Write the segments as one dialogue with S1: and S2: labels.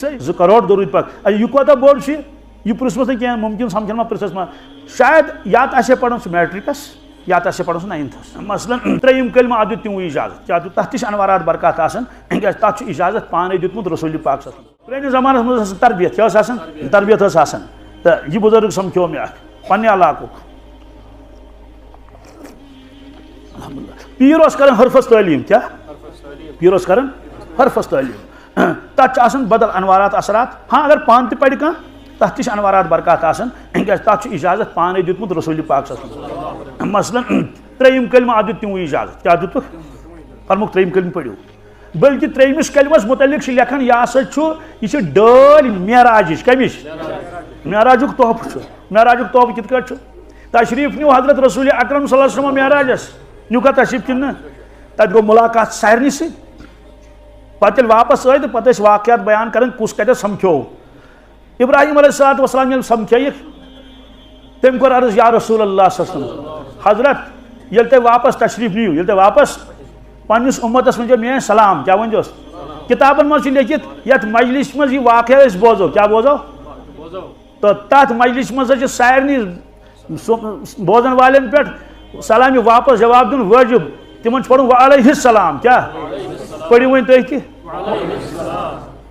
S1: 2 کروڑ درود پاک یہ کوتا بوڑ یہ پرسمس نا ممکن سمجھن ما پرسس ما شاید یا تو پڑھن سہ میٹرکس یا تو پڑھن سہ 9تھس مثلا تریم کلمہ اتھ دیت تمو اجازت کیا تتھ تہ انوارات برکات آسان تتھ اجازت پانے دیتمت رسول پاک صلی اللہ علیہ وسلم پرانس زمانس مز تربیت کیا تربیت آسان تو یہ بزرگ سمکھو مے پنہ علاقہ پیر کران حرفس تعلیم کیا پیر کران حرفس تعلیم تک بدل انوارات اثرات ہاں اگر پان تہ پڑھ کھانا تتھ تہ انوارات برکات آسان تتھ اجازت پانے دیتمت رسول پاک صلی اللہ علیہ وسلم مثلا تریم کلمہ اتھ دیت تمو اجازت کیا دتک فرموک تریم کلمہ پڑھو بلکہ تریمس کلمس متعلق لکھان یہ ہسا یہ ڈال معراج کمش معراجک تحفہ معراجک تحفہ کت کٹ تشریف نیو حضرت رسول اکرم صلی اللہ علیہ وسلم معراجس نیو کا تشریف کن تت گو ملاقات سارنی سی پتہ واپس آئی تو پتہ واقعات بیان کرن کس کتہ سمکھو ابراہیم علیہ السلام یل سمکھیک تم کور عرض یا رسول اللہ صلی اللہ علیہ وسلم حضرت یل تہ واپس تشریف نیو یل تہ واپس پنس امتس ونجو میان سلام کیا ونجوس کتابن مز لکھت یت مجلس مز یہ واقعہ بوزو کیا بوزو تو تات مجلس مز سارنی بوزن والن پہ سلام واپس جواب دن واجب تمن پڑھن وعلیہ السلام کیا پڑھو ون تھی کہ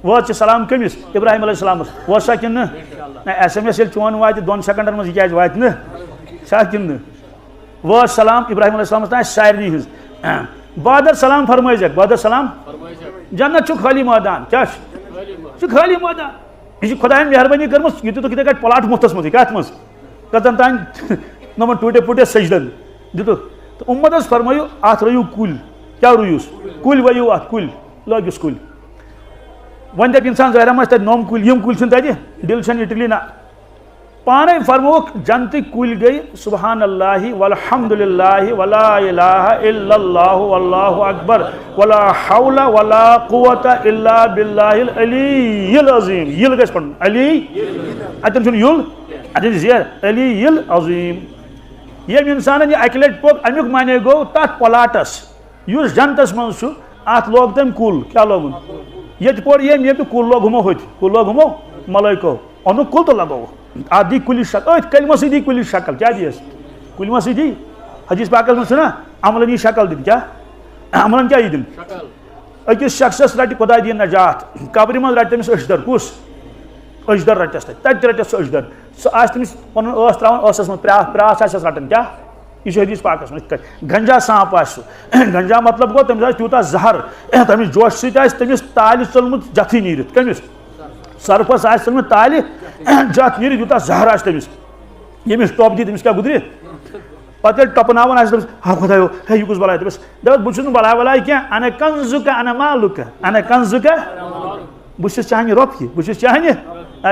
S1: وات سلام کمس ابراہیم علیہ السلام وات سا کن ایس ایم ایس یل چون وات 2 سیکنڈن مز کیا وات نا سا کن وات سلام ابراہیم علیہ السلام تھی سارنی ہز بعد سلام فرمائزک بعد سلام جنت خالی میدان کیا خالی میدان یہ خدا مہربانی کرمس یہ دت کتنے پلاٹ مفتس مز کت مز کتن تان نمن ٹوٹے پوٹے سجدن دتک تو امتس فرمائیو ات رہیو کل کیا رویوس کل ویو ات کل لگس کل ون دپ انسان ظاہر مس تت نوم کل یم کل چھن تتہ دل چھن اٹلی نا پانے فرموک جنتی کل گئی سبحان اللہ والحمد للہ ولا الہ الا اللہ واللہ اکبر ولا حول ولا قوة الا باللہ العلی العظیم یل گس پڑھن علی اتن چھن یل اتن زیر علی العظیم یم انسان یہ اکہ لٹ پوک امیک معنی گو تات پلاٹس اس جنتس من ات لوگ تم کل کیا لوگن یہ پور یم یہ کل لوگ ہمو ہوت کل لوگ ہمو ملائکو ان کل تو لگو آدھی کلی شکل ات کلمہ سی کلی شکل کیا دیس کلمہ سی دی حدیث پاک من سنا عملن یہ شکل دن کیا عملن کیا یہ دن اکس شخصس رٹ خدا دی نجات قبر من رٹ تمس اشدر کس اشدر رٹس تت رٹس اشدر سہ آس تمس پن اس تراون اسس من پراس آس رٹن کیا یہ حدیث پاکس من گنجا سانپ آس گنجا مطلب گو تمس تیوتا زہر تمس جوش ست تمس تالہ ژلمت جتھی نیرت کمس سرپس آس ژلمت تالہ جت نیرت یوتا زہر آس تمس یمس ٹوپ دی تمس کیا گدری پتہ ٹپناون آس تمس ہا خدایو ہے یہ کس بلائی تمس دپس بہ چھس نہ بلائی کیا انا کنزک انا مالک انا کنزک بہ چھس چانہ رۄپیہِ بہ چھس چانہ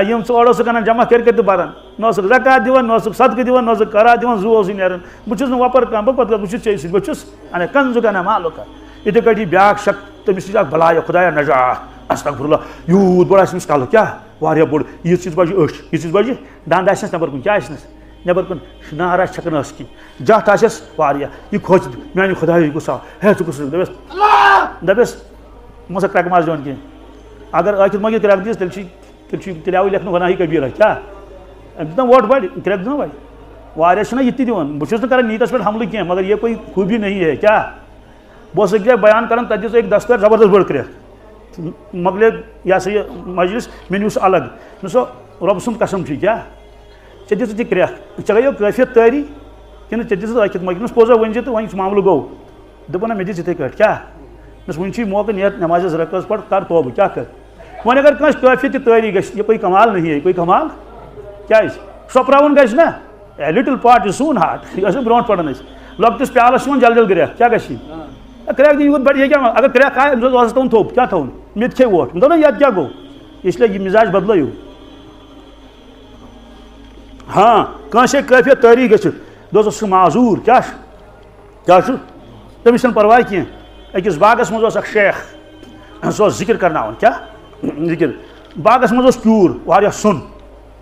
S1: یم ژٕ اورٕ اوسُکھ انان جمع کٔرِتھ تہِ بران نہ اوسُکھ زکات دِوان نہ اوسُکھ صدقہٕ دِوان نہ اوسُکھ قرار دِوان زُو اوسُے نیران بہ چھُس نہٕ وۄپر کانٛہہ بہٕ پتہٕ بہ چھُس ژےٚ سۭتۍ بہ چھُس انا کنزک انا مالک یِتھے کٲٹھۍ یہِ بیاکھ شک تٔمِس چھِ اکھ بلایا خدایا نجات استغفر اللہ یوٗت بوٚڑ آسہِ أمِس کلہٕ کیٛاہ واریاہ بوٚڑ یِژھ یِژھ بجہِ أچھ یِژھ یِژھ بجہِ دنٛد آسٮ۪س نٮ۪بر کُن کیٛاہ آسٮ۪س نٮ۪بر کُن نار آسہِ چھکن ٲس کِنۍ جتھ آسٮ۪س واریاہ یہِ کھوژِ میانہِ خدایا یہِ گوٚژھ ہے ژٕ کُس دپٮ۪س مان سا کرٛٮ۪کہٕ ماز دِوان کینٛہہ اگر ٲکھِتھ مٲگِتھ کرٛٮ۪کہٕ دِیس تیٚلہِ آوٕے لیکھنہٕ گۄناہی کبیٖرہ کیٛاہ أمۍ دِتنہ ووٹ بڑِ کرٛٮ۪کہٕ دِنہ بڑِ واریاہ چھِنہ یہِ تہِ دِوان بہٕ چھُس نہٕ کران نیٖتس پٮ۪ٹھ حملہٕ کینٛہہ مگر یہ کوئی خوٗبی نہیں ہے کیٛاہ بہٕ اوسُس أکہِ جایہِ بیان کران تتہِ دِژ أکۍ دستہٕ زبردست بٔڑ کرٛٮ۪کھ مۄکلے یہ ہسا یہ مجلس مےٚ نیوٗ سُہ الگ مےٚ سۄ رۄبہٕ سُنٛد قسم چھُے کیٛاہ ژےٚ دِژٕتھ یہِ کرٛٮ۪کھ ژےٚ گٔیو کٲفیت تٲری کِنہٕ ژےٚ دِژٕتھ ٲکھِتھ مٲگِنس پوٚز ؤنۍ زِ تہٕ وۄنۍ معاملہٕ گوٚو دوٚپُن نہ مےٚ دِژ یِتھٕے کٲٹھۍ کیٛاہ مےٚ وٕنہِ چھُے موقعہٕ نیر نٮ۪مازِ 2 رکٲژ پَر کر توبہٕ کیٛاہ کر وۄنۍ اگر کٲنٛسہِ کٲفیت تہِ تٲری گژھِ یہ کوئی کمال نہیں ہے کوئی کمال کیٛازِ سۄپراوُن گژھِ نا اے لٹل پاٹ از سون ہاٹ یہِ ٲسۍ برونٛٹھ پران أسۍ لۄکٹِس پیالس چھِ یِوان جل جل گرٛٮ۪کھ کیٛاہ گژھِ کرٛٮ۪کھ دِنۍ یوٗت بڑِ یہِ کیٛاہ اگر کرٛٮ۪کھ آے أمِس اوس تھاوُن تھوٚپ کیٛاہ تھاوُن مےٚ تہِ کھے ووٹ دوٚپ نا یتھ کیٛاہ گوٚو اسلیے یہِ مِزاج بدلٲیِو ہاں کٲنٛسہِ کٲفیت تٲری گٔژھِتھ دوٚپُس سُہ معذوٗر کیٛاہ چھُ تٔمِس چھَنہٕ پرواے کینٛہہ أکِس باغس منٛز اوس اکھ شیخ سُہ اوس ذِکر کرناوان کیٛاہ ذِکر باغس منٛز اوس کیوٗر واریاہ سۄن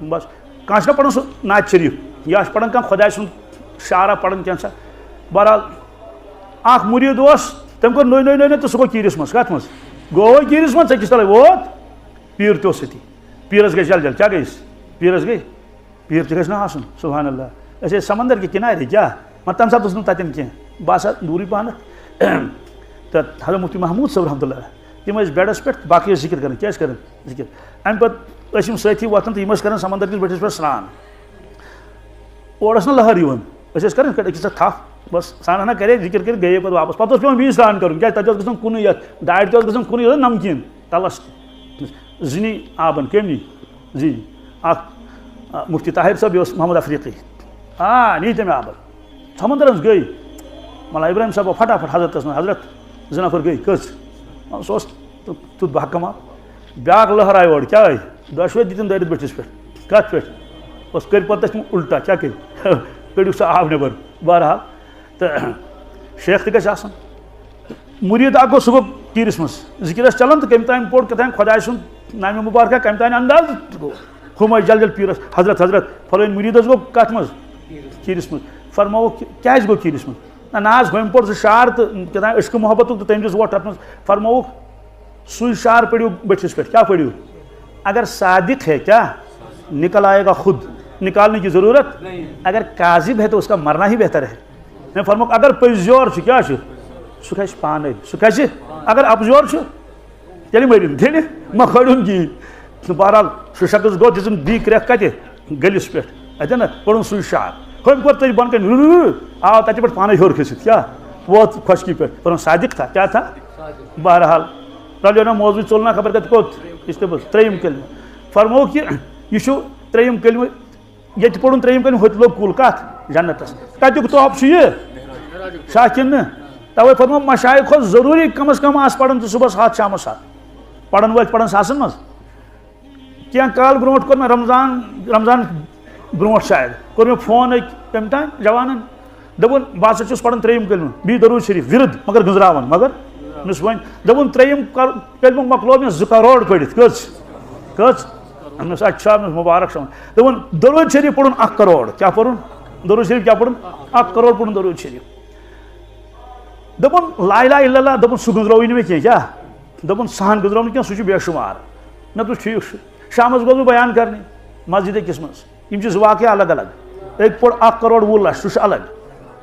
S1: بس کانٛہہ چھُنہ پران سُہ نعتِ شریٖف یا چھُ پران کانٛہہ خۄداے سُنٛد شعرا پران کینٛژھا بہرحال اکھ مُریٖد اوس تٔمۍ کوٚر نٔے تہٕ سُہ گوٚو کیٖرِس منٛز کتھ منٛز گوٚو کیٖرِس منٛز ژٔکِس تلے ووت پیر تہ ستی پیرس گئی جل جل کیا گیس پیرس گئی پیر تہ گھس نا آسن سبحان اللہ أسۍ ٲسۍ سمندر کہ کنارے کیا مطلب تمہ ساتہٕ اوس نہٕ تتٮ۪ن کینٛہہ بہٕ آسہا دوٗرٕے پہنتھ تہٕ حضرت مفتی محمود صٲب رحمتہ اللہ تم ٲسۍ بیڈس پٮ۪ٹھ باقٕے ٲسۍ ذکر کران کیٛاہ ٲسۍ کران ذکر امہِ پتہٕ ٲسۍ یِم سٲتھی وۄتھان تہٕ یِم ٲسۍ کران سمندر کِس بٔٹھِس پٮ۪ٹھ سرٛان اورٕ ٲس نہٕ لہر یِوان أسۍ ٲسۍ کران أکِس ساتہٕ تھپھ بس سان ہنا کرے ذکر کٔرِتھ گٔیے پتہٕ واپس پتہٕ اوس پیٚوان بیٚیہِ سرٛان کرُن کیٛازِ تتہِ اوس گژھان کُنُے یتھ دارِ تہِ اوس گژھان کُنُے یوت نمکیٖن تلس زٕنی آبن کٔمۍ نی زٕنۍ اکھ مفتی طاہر صٲب بیٚیہِ اوس محمد افریقی نی تٔمۍ آبن سمندر حظ گٔے ملا ابراہیم صٲب پھٹافٹ حضرتس منٛز حضرت 2 نفر گٔے کٔژ سُہ اوس تیُتھ بحکما بیٛاکھ لہر آیہِ اورٕ کیٛاہ آیہِ دۄشوے دِتِن دٲرِتھ بٔٹھِس پٮ۪ٹھ کتھ پٮ۪ٹھ اوس کٔرۍ پتہٕ تِم الٹا کیٛاہ کٔرۍ کٔڑِکھ سُہ آب نٮ۪بر بہرحال تہٕ شیخ تہِ گژھِ آسُن مُریٖد اکھ گوٚو سُہ گوٚو تیٖرِس منٛز ذِکر ٲس چلان تہٕ کٔمۍ تانۍ پوٚر کیٛاہ خۄداے سُنٛد نامہِ مُبارکہ کٔمۍ تانۍ انداز گوٚو ہُم ٲسۍ جل جل پیٖرس حضرت فلٲنۍ مُریٖد حظ گوٚو کتھ منٛز تیٖرِس منٛز فرمووُکھ کیٛازِ گوٚو تیٖرِس منٛز نہ حظ ہُمۍ پوٚر سُہ شعر تہٕ کیٛاہ تانۍ عشقہٕ محبتُک تہٕ تٔمۍ دِژ ووٹ تتھ منٛز فرمووُکھ سُے شعر پٔرِو بٔٹھِس پٮ۪ٹھ کیٛاہ پٔرِو اگر صادق ہے کیا نکل آئے گا خود نکالنے کی ضرورت اگر کاذب ہے تو اس کا مرنا ہی بہتر ہے میں فرموک اگر پزیور کیا سہ کھسہِ پانے سہ کھسہِ اگر اپزور تیٚلہِ مٔرِن تیٚلہِ ما کھٲڑُن کِہیٖنۍ بہرحال سُہ شخص گوٚو دِژٕن بیٚیہِ کرٛٮ۪کھ کتہِ گٔلِس پٮ۪ٹھ اتٮ۪ن نا پوٚرُن سُے شعر ہُمۍ کوٚر تٔتھۍ بۄن کَنۍ آو تتہِ پٮ۪ٹھ پانے ہیوٚر کھٔسِتھ کیٛاہ ووت خۄشکی پٮ۪ٹھ پوٚرُن صادق تھا کیٛاہ تھا بہرحال رلیو نا موضوٗع ژوٚل نا خبر کتہِ کوٚت استعمال 3یم کلمہٕ فرمووُکھ یہِ چھُ 3یم کلمہٕ ییٚتہِ پوٚرُن 3یم کلمہٕ ہوٚتہِ لوٚگ کُل کتھ جنتس کتیُک توپ چھُ یہِ شاہ کِنہٕ نہٕ توے فرمو مشایخ کھۄتہٕ ضروٗری کم از کم آس پران تہٕ صُبحس 7 شامس 7 پرن وٲلۍ پران ساسن منٛز کینٛہہ کال برونٛٹھ کوٚر مےٚ رمضان برونٛٹھ شاید کوٚر مےٚ فون أکۍ کٔمۍ تانۍ جوانن دوٚپُن بہٕ ہسا چھُس پران 3یم کلمہٕ بیٚیہِ درود شریٖف وِرد مگر گٔنٛزراوان مگر مےٚ وۄنۍ دوٚپُن 3یم کلمہٕ مۄکلو مےٚ 2 کرور پٔرِتھ کٔژ مےٚ اچھا مُبارک شام دوٚپُن درود شریٖف پوٚرُن 1 کرور کیٛاہ پوٚرُن درود شریٖف کیٛاہ پوٚرُن 1 کرور پوٚرُن درود شریٖف دوٚپُن لا اِلہَ اِلَّا اللہ دوٚپُن سُہ گٔنٛزرٲوٕے نہٕ مےٚ کینٛہہ کیٛاہ دوٚپُن سُہ ہن گٔنٛزرٲو نہٕ کینٛہہ سُہ چھُ بے شُمار مےٚ دوٚپ ٹھیٖک چھُ شامس گوٚس بہٕ بیان کرنہِ مسجد أکِس منٛز یِم چھِ 2 واقعہٕ الگ الگ أکۍ پوٚر 1 کرور 20 لچھ سُہ چھُ الگ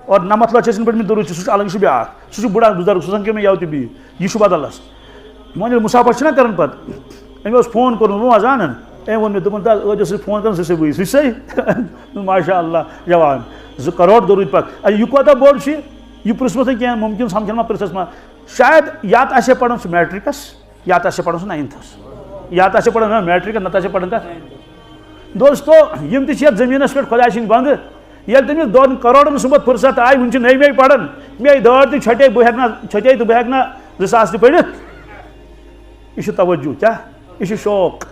S1: اور 90 لچھ ٲسِن پٔرمٕتۍ درود سُہ چھُ الگ یہِ چھُ بیٛاکھ سُہ چھُ بُڑا بُزرگ سُہ سمکھیو مےٚ یَوٕ تہِ بیٚیہِ یہِ چھُ بدلس وۄنۍ ییٚلہِ مُسافر چھِنہ کران پتہٕ أمۍ اوس فون کوٚرمُت بہٕ ما زانان أمۍ ووٚن مےٚ دوٚپُن ٲدۍ اوسُے فون کران سُہ بٕے سُہ چھُسے ماشاء اللہ جوان 2 کرور درود پاک یہِ کوتاہ بوٚڑ چھُ یہِ پرٛژھمُت کینٛہہ مُمکِن سمکھن ما پرٛژھس ما شاید یا تہٕ آسہِ ہے پران سُہ میٹرکس یا تہٕ آسہِ ہے پران سُہ 9تھس یا تہٕ آسہِ ہے پران میٹرکس نتہٕ آسہِ ہے پران تتھ دوستو یِم تہِ چھِ یتھ زٔمیٖنس پٮ۪ٹھ خۄداے سٕنٛدۍ بنٛدٕ ییٚلہِ تٔمِس 2 کرورن صُبحس فرست آیہِ وُنہِ چھِ نٔے پران مے دٲر تہِ چھٹے بہٕ ہٮ۪کہٕ نہٕ بہٕ ہٮ۪کہٕ نہٕ 2 ساس تہِ پٔرِتھ یہِ چھُ توجہ کیٛاہ یہِ چھُ شوق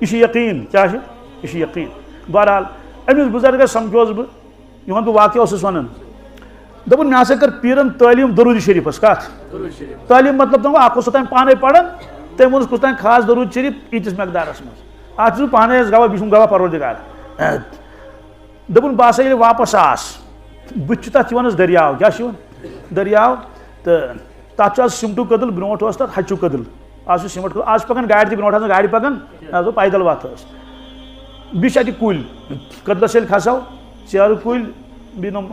S1: یہِ چھُ یقیٖن کیٛاہ چھُ یہِ چھُ یقیٖن بہرحال أمِس بُزرگس سمکھیوس بہٕ یِہُنٛد بہٕ واقعہٕ اوسُس ونان دوٚپُن مےٚ ہسا کٔر پیٖرن تعلیٖم درود شریٖفس کتھ تعلیٖم مطلب تِم اکھ اوس توٚتام پانے پران تٔمۍ ووٚنُس کُس تانۍ خاص درود شریٖف ییٖتِس مقدارس منٛز اتھ چھُس بہٕ پانے حظ گواہ بیٚیہِ چھُم گواہ پروردگار دوٚپُن بہٕ ہسا ییٚلہِ واپس آس بٕتھِ چھُ تتھ یِوان حظ دٔریاو کیٛاہ چھُ یِوان دٔریاو تہٕ تتھ چھُ آز سیٖمٹُک کٔدٕل برونٛٹھ اوس تتھ ہچوٗ کٔدٕل آز چھُ سیٖمٹ آز چھِ پکان گاڑِ تہِ برونٛٹھ آسان گاڑِ پکان آز گوٚو پیدل وتھ ٲس بیٚیہِ چھِ اتہِ کُلۍ کٔدلس ییٚلہِ کھسو ژیرٕ کُلۍ بیٚیہِ نۄم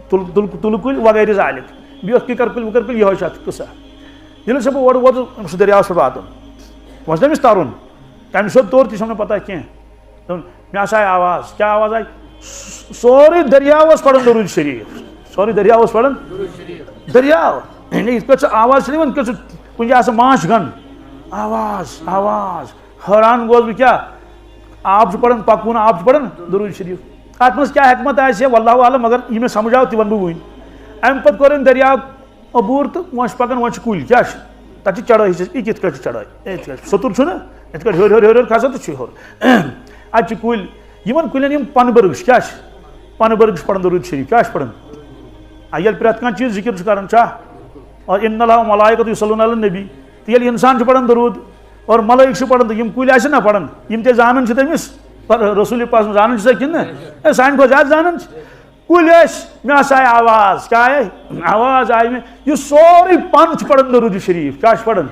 S1: تُلہٕ کُلۍ وغیرہ ذالِک بیٚیہِ اوس کِکر کُلۍ وِکر کُلۍ یِہوے چھُ اتھ قٕصہ ییٚلہِ ہسا بہٕ اورٕ ووتُس سُہ دٔریاوس پٮ۪ٹھ واتُن وۄنۍ چھُ تٔمِس ترُن تمہِ سیوٚد توٚر تہِ چھُم نہٕ پتہ کینٛہہ دوٚپُن مےٚ ہسا آیہِ آواز کیٛاہ آواز آیہِ سورُے دٔریاو اوس پران درود شریٖف سورُے دٔریاو اوس پران دٔریاو یِتھ پٲٹھۍ سُہ آواز چھِ یِوان یِتھ پٲٹھۍ سُہ کُنہِ جایہِ آسان ماچھ گن آواز حٲران گوٚوس بہٕ کیٛاہ آب چھُ پران پکوُن آب چھُ پران درود شریٖف اتھ منٛز کیٛاہ حکمت آسہِ ہے واللہ عالم مگر یہِ مےٚ سمجھ آو تہِ ونہٕ بہٕ وُنۍ امہِ پتہٕ کوٚر أمۍ دٔریاو عبوٗر تہٕ وۄنۍ چھِ پکان وۄنۍ چھِ کُلۍ کیٛاہ چھِ تتھ چھِ چڑٲے یہِ کِتھ کٲٹھۍ چھِ چڑٲے یِتھ کٲٹھۍ سوٚتُر چھُنہ یِتھ کٲٹھۍ ہیوٚر کھسان تہٕ چھُ ہیوٚر اتہِ چھِ کُلۍ یِمن کُلٮ۪ن یِم پنہٕ برگ چھِ کیٛاہ چھِ پنہٕ برگ چھِ پران درود شریٖف کیٛاہ چھِ پران ییٚلہِ پرٛٮ۪تھ کانٛہہ چیٖز ذِکر چھُ کران چھا اور اِنَّ اللّٰهَ وَمَلائِکَتُهُ یُصَلُّونَ عَلَى النَّبِی تہٕ ییٚلہِ اِنسان چھُ پران درود اور ملٲیِک چھِ پران تہٕ یِم کُلۍ آسن نا پران یِم تہِ زانان چھِ تٔمِس رسوٗلِ پاک زانان چھِ سا کِنہٕ نہٕ سانہِ کھۄتہٕ زیادٕ زانان چھِ کُلۍ ٲسۍ مےٚ ہسا آیہِ آواز کیٛاہ آیہِ آواز آیہِ مےٚ یہِ سورُے پن چھُ پران درود شریٖف کیٛاہ چھُ پران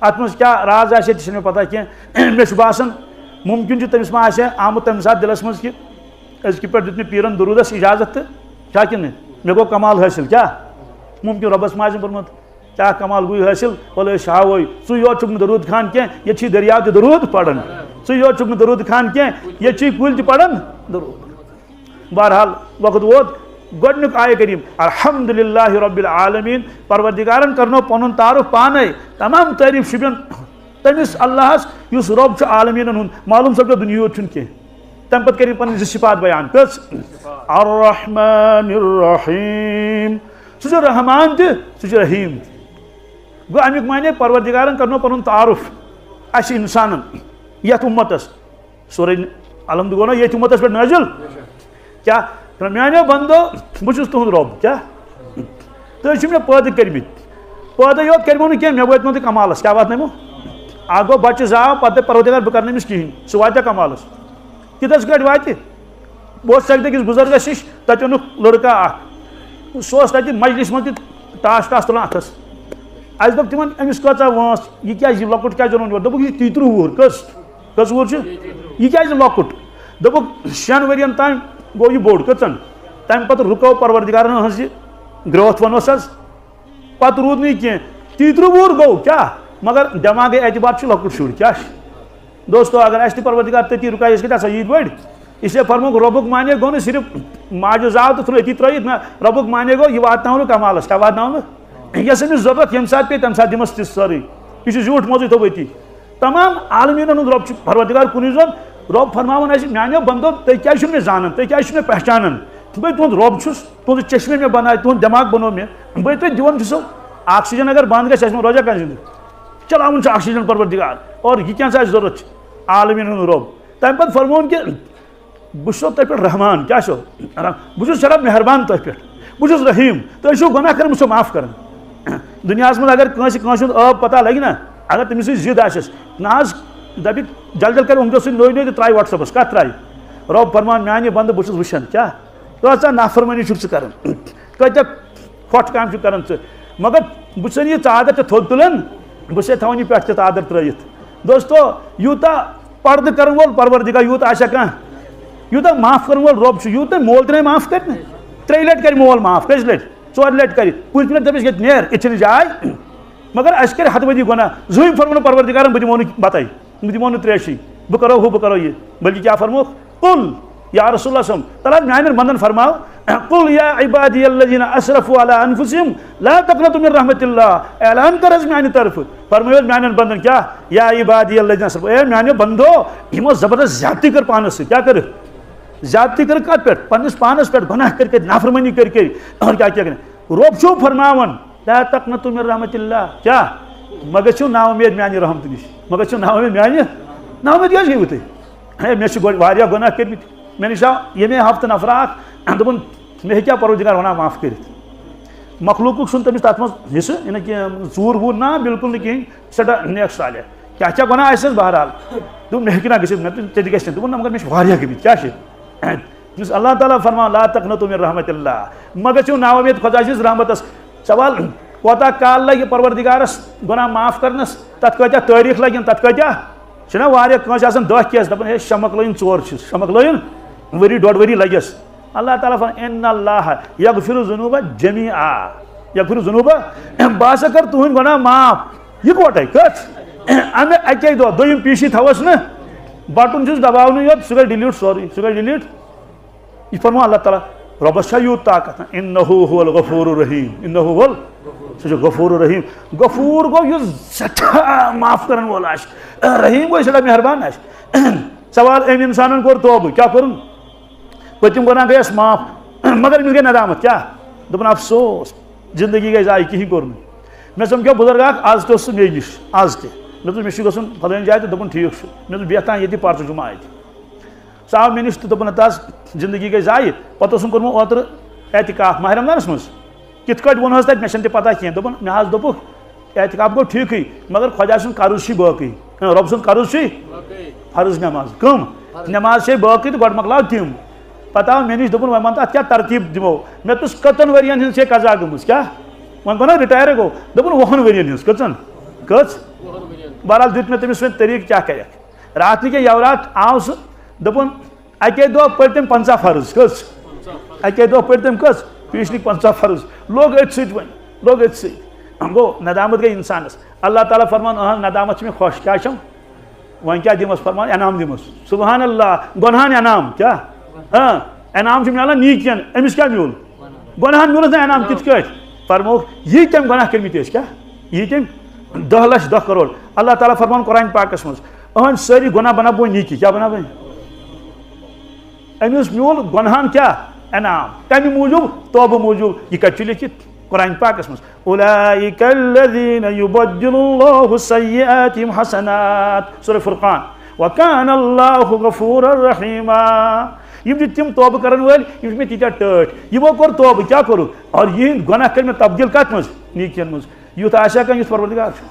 S1: ات مز کیا راز آسے تہ چھنہ پتہ کینٛہہ مےٚ چھُ باسان ممکن تٔمِس ما آسہِ آمُت تمہِ ساتہٕ دِلس منٛز کہِ أزکہِ پٮ۪ٹھ دیُت مےٚ پیٖرن درودس اجازت تہٕ کیٛاہ کِنہٕ مےٚ گوٚو کمال حٲصِل کیٛاہ ممکن رۄبس ما آسہِ پوٚرمُت کیٛاہ کمال گوٚو حٲصِل وَلہٕ أسۍ ہاوَے ژٕ یوت چھُکھ نہٕ درود خان کینٛہہ ییٚتہِ چھُے دٔریاو تہِ درود پران ژٕ یوت چھُکھ نہٕ درود خان کینٛہہ ییٚتہِ چھُے کُلۍ تہِ پران درود بہرحال وقت ووت گۄڈنیُک آیہِ کریم الحمدللہ رب العالمین پروردگارن کرنو پنُن تعارف پانے تمام تعریف شُبین تٔمِس اللہس یُس رۄب چھُ عالمیٖنن ہُنٛد معلوٗم سپدو دُنیا یوت چھُنہٕ کینٛہہ تمہِ پتہٕ کٔرِنۍ پنٕنۍ 2 صفات بیان کٔژ الرحمن الرحیم سُہ چھُ رحمان تہِ سُہ چھُ رحیٖم تہِ گوٚو امیُک معنی پروردگارن کرنو پنُن تعارف اسہِ انسانن یتھ اُمتس سورُے الحمد گوٚو نا ییٚتھۍ اُمتس پٮ۪ٹھ نٲزِل کیٛاہ میانیو بندو بہٕ چھُس تُہُنٛد رۄب کیٛاہ تُہۍ چھِو مےٚ پٲدٕ کٔرمٕتۍ پٲدٕ یوت کٔرمو نہٕ کینٛہہ مےٚ وٲتۍمو تُہۍ کمالس کیٛاہ واتنٲیمو اکھ گوٚو بچہِ زاو پتہٕ دَپہِ پروردگار بہٕ کرٕ نہٕ أمِس کِہینۍ سُہ واتیٛا کمالس کِتھس کٲٹھۍ واتہِ بہٕ اوسُس اکہِ دۄہ أکِس بُزرگس نِش تتہِ اوٚنُکھ لڑکہٕ اکھ سُہ اوس تتہِ مجلس منٛز تہِ تاش ٹاش تُلان اتھس اسہِ دوٚپ تِمن أمِس کۭژاہ وٲنٛس یہِ کیٛازِ یہِ لۄکُٹ کیٛازِ اوٚنُن یور دوٚپُکھ یہِ چھُ 33 وُہُر کٔژ وُہُر چھُ یہِ کیٛازِ لۄکُٹ دوٚپُکھ 6 ؤرین تام گوٚو یہِ بوٚڑ کٔژن تمہِ پتہٕ رُکٲو پروردگارن ہٕنٛز یہِ گرٛوتھ ونوس حظ پتہٕ روٗد نہٕ یہِ کینٛہہ 33 وُہُر گوٚو کیٛاہ مگر دٮ۪ماغے اعتبار چھُ لۄکُٹ شُر کیٛاہ چھُ دوستو اگر اسہِ تہِ پروردگار تٔتی رُکایہِ أسۍ کتہِ آسو ییٖتۍ بٔڑۍ اسلیے فرمووُکھ رۄبُک معنے گوٚو نہٕ صرف ماجہِ زاو تہٕ ژھُن أتی ترٲیِتھ نہ رۄبُک معنے گوٚو یہِ واتناوو نہٕ کمالس کیٛاہ واتناوو نہٕ یۄس أمِس ضروٗرت ییٚمہِ ساتہٕ پیٚیہِ تمہِ ساتہٕ دِمس تِژھ سٲرٕے یہِ چھُ زیوٗٹھ موضوٗع تھوٚو أتی تمام عالمیٖنن ہُنٛد رۄب چھُ پروردگار کُنُے زوٚن رۄب فرماوان اسہِ میانیو بندو تُہۍ کیٛازِ چھِو مےٚ زانان تُہۍ کیٛازِ چھِو مےٚ پہچانان بہٕ تُہُنٛد رۄب چھُس تُہُنٛد چشمے مےٚ بنایہِ تُہُنٛد دٮ۪ماغ بنوو مےٚ بہٕ تۄہہِ دِوان چھُسو آکسیجن اگر بنٛد گژھِ اَسہِ ما روزیا کانٛہہ زِندٕ چلاوُن چھُ آکسیجن پروردگار اور یہِ کیٛاہ اَسہِ ضروٗرت چھِ عالمیٖنن ہُنٛد رۄب تمہِ پتہٕ فرمووُن کہِ بہٕ چھُسو تۄہہِ پٮ۪ٹھ رحمان کیٛاہ چھُو بہٕ چھُس سٮ۪ٹھاہ مہربان تۄہہِ پٮ۪ٹھ بہٕ چھُس رحیٖم تُہۍ چھِو گۄناہ کران بہٕ چھُسو معاف کران دُنیاہس منٛز اگر کٲنٛسہِ ہُنٛد ٲب پتہ لگہِ نا اگر تٔمِس سۭتۍ ضِد آسٮ۪س نہ حظ دپہِ جل جل کرِ اُمدو سۭتۍ نوٚے تہٕ ترٛایہِ وٹسیپس کتھ ترٛایہِ رۄب فرمان میانہِ بنٛدٕ بہٕ چھُس وٕچھان کیٛاہ کۭژاہ نافرمٲنی چھُکھ ژٕ کران کۭتیاہ کھۄٹھ کامہِ چھُکھ کران ژٕ مگر بہٕ چھُسَے یہِ ژادر تہِ تھوٚد تُلان بہٕ چھُسَے تھاوان یہِ پٮ۪ٹھ تہِ ژادر ترٲیِتھ دوستو یوٗتاہ پردٕ کرن وول پروردگار یوٗت آسیا کانٛہہ یوٗتاہ معاف کرن وول رۄب چھُ یوٗتاہ مول تہِ معاف کرِ نہٕ 3 لٹہِ کرِ مول معاف کٔژِ لٹہِ 4 لٹہِ کرِ پوٗنٛژمہِ لٹہِ دپٮ۪س ییٚتہِ نیر ییٚتہِ چھنہٕ جاے مگر اَسہِ کرِ ہتہٕ ؤدی گۄناہ زٕہٕنۍ فرمو نہٕ پروردگارن بہٕ دِمو نہٕ بتاے بہٕ دِمو نہٕ تریشی بہٕ کرو ہُہ بہٕ کرو یہِ بلکہِ کیٛاہ فرموکھ قُل یا رسول اللہ صلی تعالیٰ میانٮ۪ن بندن فرماو قُل یا عبادی الذین اسرفوا علی انفسہم لا تقنطوا من رحمۃ اللہ اعلان کر حظ میانہِ طرفہٕ فرمٲیو حظ میانٮ۪ن بندن کیٛاہ یا عبادی الذین اسرفوا اے میانیو بندو یِمو زبردست زیادتی کٔر پانس سۭتۍ کیٛاہ کٔرٕکھ زیادتی کٔرٕکھ کتھ پٮ۪ٹھ پننِس پانس پٮ۪ٹھ گۄناہ کٔرۍ کٔرۍ نافرمٲنی کٔرۍ کٔرۍ اور کیٛاہ کیٛاہ کرِ رۄب چھُو فرماوان لا تقنطوا من رحمۃ اللہ کیٛاہ مہ گٔژھِو نا اُمید میانہِ رحمتہٕ نِش مہ گٔژھِو نا اُمید میانہِ نا اُمید کیٛازِ گٔیوٕ تُہۍ ہے مےٚ چھِ واریاہ گۄناہ کٔرمٕتۍ مےٚ نِش آو ییٚمے ہفتہٕ نفرا اکھ دوٚپُن مےٚ ہیٚکیٛاہ پروردگار وَنان معاف کٔرِتھ مخلوٗقُک چھُنہٕ تٔمِس تتھ منٛز حِصہٕ یہِ نہٕ کینٛہہ ژوٗر ووٗر نا بِلکُل نہٕ کِہینۍ سٮ۪ٹھاہ نیک صالح کیٛاہ کیٛاہ گۄناہ آسٮ۪س بہرحال دوٚپ مےٚ ہیٚکہِ نا گٔژھِتھ مےٚ تہِ گژھِ نہٕ دوٚپُن نہ مگر مےٚ چھِ واریاہ گٔمٕتۍ کیٛاہ چھِ یُس اللہ تعالیٰ فرمان لا تقنطوا من رحمۃ اللہ مہ گٔژھِو نا اُمید خۄدا سٕنٛزِ رحمتس سوال کوتاہ کال لگہِ پروردگارس گۄناہ معاف کرنس تتھ کۭتیاہ تٲریٖخ لگن تتھ کۭتیاہ چھِنہ واریاہ کٲنٛسہِ آسان 10 کیس دپان ہے شمک لٲگِن 4 چھِس شمک لٲگِن ؤری 1.5 ؤری لگٮ۪س اللہ تعالیٰ فرمان ان اللہ یغفر الذنوب جمیعا یغفر الذنوب بہٕ ہسا کر تُہنٛدۍ گۄناہ معاف یِکوٹے کٔژ امہِ اَکے دۄہ دوٚیِم پیٖشی تھاوس نہٕ بٹُن چھُس دباونٕے یوت سُہ گژھِ ڈِلیٖٹ سورُے سُہ گژھِ ڈِلیٖٹ یہِ فرمو اللہ تعالیٰ رۄبس چھا یوٗت طاقت انہو هو الغفور الرحیم انہو هو سُہ چھُ غفور الرحیم غفوٗر گوٚو یُس سٮ۪ٹھاہ معاف کرن وول آسہِ رحیٖم گوٚو سٮ۪ٹھاہ مہربان آسہِ سوال أمۍ انسانن کوٚر توبہٕ کیٛاہ کوٚرُن پٔتِم گۄناہ گٔیس معاف مگر أمِس گٔے ندامت کیٛاہ دوٚپُن افسوس زندگی گٔے ضایہِ کِہینۍ کوٚر نہٕ مےٚ سمکھیو بُزرگ اکھ آز تہِ اوس سُہ مےٚ نِش آز تہِ مےٚ دوٚپُس مےٚ چھُ گژھُن فلٲنۍ جایہِ تہٕ دوٚپُن ٹھیٖک چھُ مےٚ دوٚپ بیٚہہ تام ییٚتہِ پرچہِ جُمعہ اَتہِ سُہ آو مےٚ نِش تہٕ دوٚپُن ہتا حظ زندگی گٔے ضایہِ پتہٕ اوسُم کوٚرمُت اوترٕ اعتکاف ماہِ رمضانس منٛز کِتھ کٲٹھۍ ووٚن حظ تتہِ مےٚ چھنہٕ تہِ پتہ کینٛہہ دوٚپُن مےٚ حظ دوٚپُکھ اعتکاف گوٚو ٹھیٖکٕے مگر خۄدا سُنٛد قرض چھُے باقٕے رۄب سُنٛد قرض چھُے فرض نٮ۪ماز کٕم نٮ۪ماز چھے باقٕے تہٕ گۄڈٕ مۄکلاو تِم پتہٕ آو مےٚ نِش دوٚپُن وۄنۍ وَن تہٕ اَتھ کیٛاہ ترتیٖب دِمو مےٚ دوٚپُس کٔژن ؤرین ہٕنٛز چھے قضا گٔمٕژ کیٛاہ وۄنۍ گوٚو نا رِٹایر گوٚو دوٚپُن 20 ؤرین ہٕنٛز کٔژن کٔژ بہرحال دیت میں تمس طریقہ کیا کرک رات نکے یورات آو سہ دپن اکے دہ پڑ تم 50 فرض کس اکے دہ پڑ تم کس پیشنک 50 فرض لوگ ات ست ون لوگ ات ست گو ندامت گئی انسانس اللہ تعالیٰ فرمان ندامت میں خوش کیا چھم ون کیا دمس فرمان انعام دمس سبحان اللہ گنہان انعام کیا انعام ملان نیکین امس کیا میول گنہان میولس نا انعام کت کٹ فرموک یہ تم گناہ کرمت کیا یہ تم 10 لچھ 10 کروڑ اللہ تعالیٰ فرمان قرآن پاکس مز اہن ساری گناہ بنا بو نیکی کیا بنا بو امس میول گنہان کیا انعام تمہ موجوب توبہ موجوب یہ کت لکھت قرآن پاکس مز اولئک الذین یبدل اللہ سیئاتہم حسنات سورہ فرقان وکان اللہ غفورا رحیما یم تم توبہ کرن ول یم میں تیجا ٹٹ یمو کور توبہ کیا کرو اور یہ گناہ کر میں تبدیل کت مز نیکین مز یوت آشا کن یوت پروردگار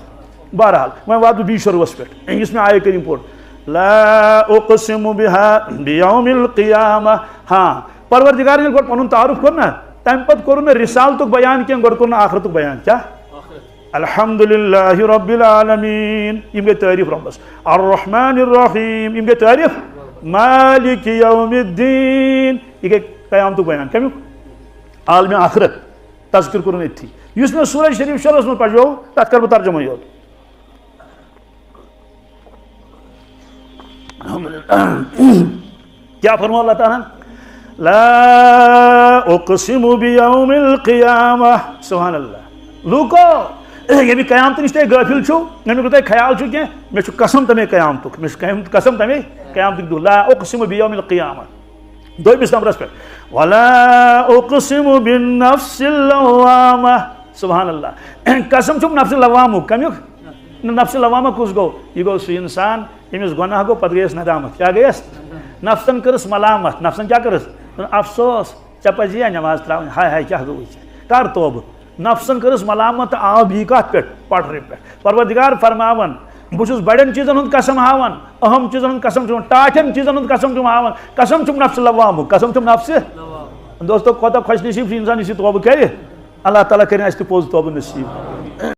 S1: بہرحال میں واتو 20 شروعس پہ اس میں آئے کریم پوٹ لا اقسم بها بیوم القیامہ ہاں پروردگار نے پن تعارف کرنا تم پت کور رسالت بیان کی گوڑ کور آخرت بیان کیا الحمدللہ رب العالمین یم گئی تعریف ربس الرحمن الرحیم یم گئی تعریف مالک یوم الدین یہ گئی قیامت بیان کمیک عالم آخرت تذکر کرن اتھی اس میں سورہ شریف شروع میں پڑھو تک کر ترجمہ یوت کیا فرمایا اللہ تعالیٰ لا اقسم بیوم القیامہ سبحان اللہ لوکو یعنی قیامت نش تھی غافل چھو یعنی تھی خیال چھو کہ میں قسم تمے قیامتک میں قسم تمے قیامتک دو لا اقسم بیوم القیامہ دویمس نمبرس پہ ولا اقسم بالنفس اللوامہ سبحان اللہ قسم چھم نفس اللوامہ کمیک نفس اللوامہ کس گو یہ گو سو انسان یمس گناہ گو پتہ گیس ندامت کیا گیس نفسن کرس ملامت نفسن کیا کرس افسوس ے پزی نماز تراؤن ہائے ہائے کیا گو کر توبہ نفسن کرس ملامت آو بھی کت پہ پٹھر پہ پروردگار فرماون بہت بڑن چیزن ہند قسم ہاون اہم چیزن ہند قسم چھم ٹاٹھن چیزن ہند قسم چھم ہاون قسم چھم نفس لوامہ قسم چھم نفس دوستو کوتاہ خوش نصیب انسان اس توبہ کرے اللہ تعالیٰ کرے اس پوز توبہ نصیب